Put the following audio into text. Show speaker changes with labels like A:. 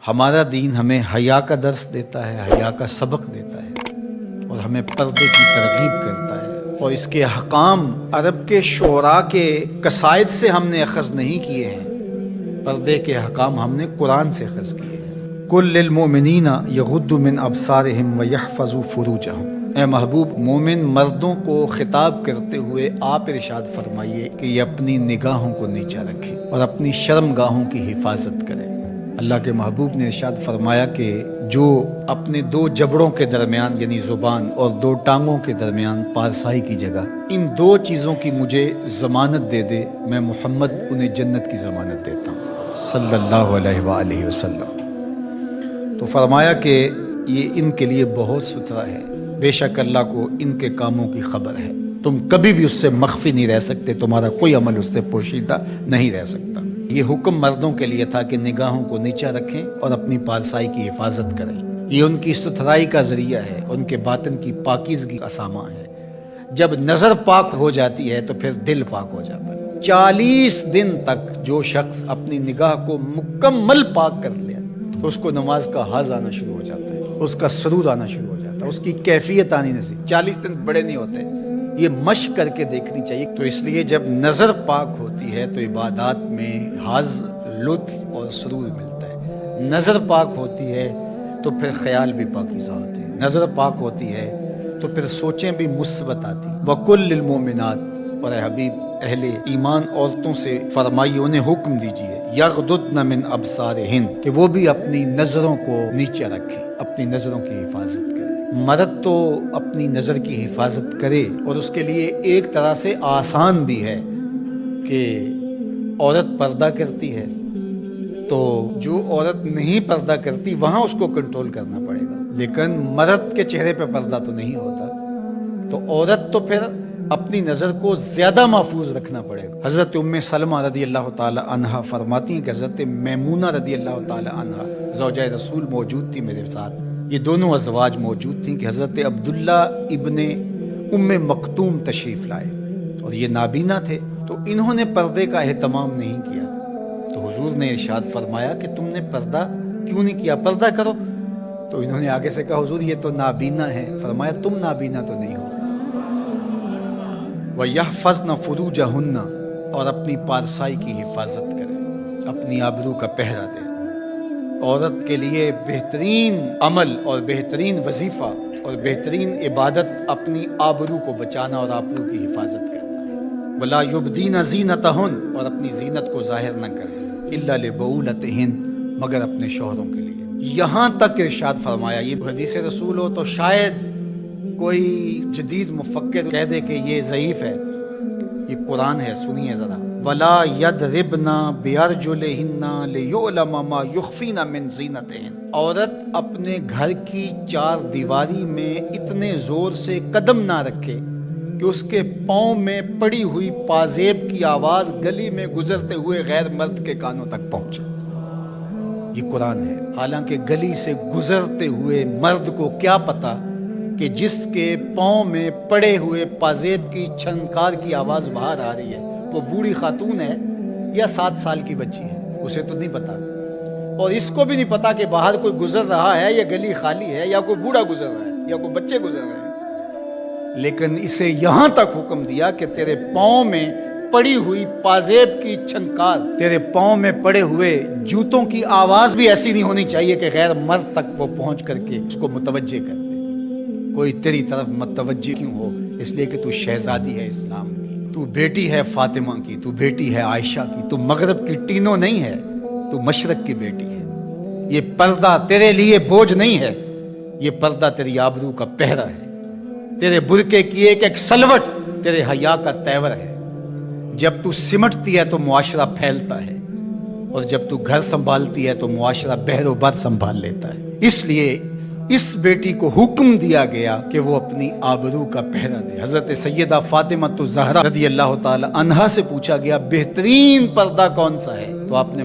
A: ہمارا دین ہمیں حیا کا درس دیتا ہے، حیا کا سبق دیتا ہے اور ہمیں پردے کی ترغیب کرتا ہے، اور اس کے احکام عرب کے شعراء کے قصائد سے ہم نے اخذ نہیں کیے ہیں، پردے کے احکام ہم نے قرآن سے اخذ کیے ہیں۔ قل للمؤمنین یغضوا من ابصارہم ویحفظوا فروجہم، اے محبوب مومن مردوں کو خطاب کرتے ہوئے آپ ارشاد فرمائیے کہ یہ اپنی نگاہوں کو نیچا رکھیں اور اپنی شرم گاہوں کی حفاظت کریں۔ اللہ کے محبوب نے ارشاد فرمایا کہ جو اپنے دو جبڑوں کے درمیان یعنی زبان اور دو ٹانگوں کے درمیان پارسائی کی جگہ ان دو چیزوں کی مجھے ضمانت دے دے، میں محمد انہیں جنت کی ضمانت دیتا ہوں صلی اللہ علیہ وآلہ وسلم۔ تو فرمایا کہ یہ ان کے لیے بہت ستھرا ہے، بے شک اللہ کو ان کے کاموں کی خبر ہے، تم کبھی بھی اس سے مخفی نہیں رہ سکتے، تمہارا کوئی عمل اس سے پوشیدہ نہیں رہ سکتا۔ یہ حکم مردوں کے لیے تھا کہ نگاہوں کو نیچا رکھیں اور اپنی پارسائی کی حفاظت کریں، یہ ان کی ستھرائی کا ذریعہ ہے، ان کے باطن کی پاکیزگی کا سامان ہے۔ جب نظر پاک ہو جاتی ہے تو پھر دل پاک ہو جاتا ہے۔ 40 دن تک جو شخص اپنی نگاہ کو مکمل پاک کر لیا تو اس کو نماز کا حظ آنا شروع ہو جاتا ہے، اس کا سرور آنا شروع ہو جاتا ہے، اس کی کیفیت آنی نہیں۔ 40 دن بڑے نہیں ہوتے، یہ مشق کر کے دیکھنی چاہیے۔ تو اس لیے جب نظر پاک ہوتی ہے تو عبادات میں حظ، لطف اور سرور ملتا ہے۔ نظر پاک ہوتی ہے تو پھر خیال بھی پاکیزہ ہوتے ہیں، نظر پاک ہوتی ہے تو پھر سوچیں بھی مثبت آتی۔ وَقُلْ لِلْمُؤْمِنَاتِ، اور اے حبیب اہل ایمان عورتوں سے فرمائیے، انہیں حکم دیجئے، یغضضن من ابصارہن، کہ وہ بھی اپنی نظروں کو نیچے رکھیں، اپنی نظروں کی حفاظت کریں۔ مرد تو اپنی نظر کی حفاظت کرے، اور اس کے لیے ایک طرح سے آسان بھی ہے کہ عورت پردہ کرتی ہے تو جو عورت نہیں پردہ کرتی وہاں اس کو کنٹرول کرنا پڑے گا، لیکن مرد کے چہرے پہ پردہ تو نہیں ہوتا، تو عورت تو پھر اپنی نظر کو زیادہ محفوظ رکھنا پڑے گا۔ حضرت ام سلمہ رضی اللہ تعالی عنہا فرماتی ہیں کہ حضرت میمونہ رضی اللہ تعالی عنہا زوجہ رسول موجود تھی میرے ساتھ، یہ دونوں ازواج موجود تھیں کہ حضرت عبداللہ ابن ام مکتوم تشریف لائے اور یہ نابینا تھے، تو انہوں نے پردے کا اہتمام نہیں کیا، تو حضور نے ارشاد فرمایا کہ تم نے پردہ کیوں نہیں کیا، پردہ کرو۔ تو انہوں نے آگے سے کہا حضور یہ تو نابینا ہے، فرمایا تم نابینا تو نہیں ہو۔ وَيَحْفَظْنَ فُرُوجَهُنَّ، اور اپنی پارسائی کی حفاظت کریں، اپنی آبرو کا پہرا دیں۔ عورت کے لیے بہترین عمل اور بہترین وظیفہ اور بہترین عبادت اپنی آبرو کو بچانا اور آبرو کی حفاظت کرنا ہے۔ وَلَا يُبْدِينَ زِينَتَهُنَّ، اور اپنی زینت کو ظاہر نہ کریں، إِلَّا لِبُعُولَتِهِنَّ، مگر اپنے شوہروں کے لیے۔ یہاں تک ارشاد فرمایا، یہ حدیث رسول ہو تو شاید کوئی جدید مفکر کہہ دے کہ یہ ضعیف ہے، یہ قرآن ہے، سنیے ذرا۔ وَلَا يَضْرِبْنَ بِأَرْجُلِهِنَّ لِيُعْلَمَ مَا يُخْفِينَ مِنْ زِينَتِهِنَّ، عورت اپنے گھر کی چار دیواری میں اتنے زور سے قدم نہ رکھے کہ اس کے پاؤں میں پڑی ہوئی پازیب کی آواز گلی میں گزرتے ہوئے غیر مرد کے کانوں تک پہنچے۔ یہ قرآن ہے، حالانکہ گلی سے گزرتے ہوئے مرد کو کیا پتا کہ جس کے پاؤں میں پڑے ہوئے پازیب کی چھنکار کی آواز باہر آ رہی ہے وہ بوڑھی خاتون ہے یا 7 سال کی بچی ہے، اسے تو نہیں پتا، اور اس کو بھی نہیں پتا کہ باہر کوئی گزر رہا ہے یا گلی خالی ہے یا کوئی بوڑھا گزر رہا ہے یا کوئی بچے گزر رہے ہیں، لیکن اسے یہاں تک حکم دیا کہ تیرے پاؤں میں پڑی ہوئی پازیب کی چھنکار، تیرے پاؤں میں پڑے ہوئے جوتوں کی آواز بھی ایسی نہیں ہونی چاہیے کہ غیر مرد تک وہ پہنچ کر کے اس کو متوجہ کر دے۔ کوئی تیری طرف متوجہ کیوں ہو؟ اس لیے کہ تو شہزادی ہے اسلام کی، تو بیٹی ہے فاطمہ کی، تو بیٹی ہے عائشہ کی، تو مغرب کی ٹینوں نہیں ہے، تو مشرق کی بیٹی ہے۔ یہ پردہ تیرے لیے بوجھ نہیں ہے، یہ پردہ تیری آبرو کا پہرا ہے، تیرے برقعے کی ایک سلوٹ تیرے حیا کا تیور ہے۔ جب تو سمٹتی ہے تو معاشرہ پھیلتا ہے، اور جب تو گھر سنبھالتی ہے تو معاشرہ بہر و بر سنبھال لیتا ہے۔ اس لیے اس بیٹی کو حکم دیا گیا کہ وہ اپنی آبرو کا پہرا دے۔ حضرت سیدہ فاطمہ الزہرا رضی اللہ تعالی عنہا سے پوچھا گیا بہترین پردہ کون سا ہے، تو آپ نے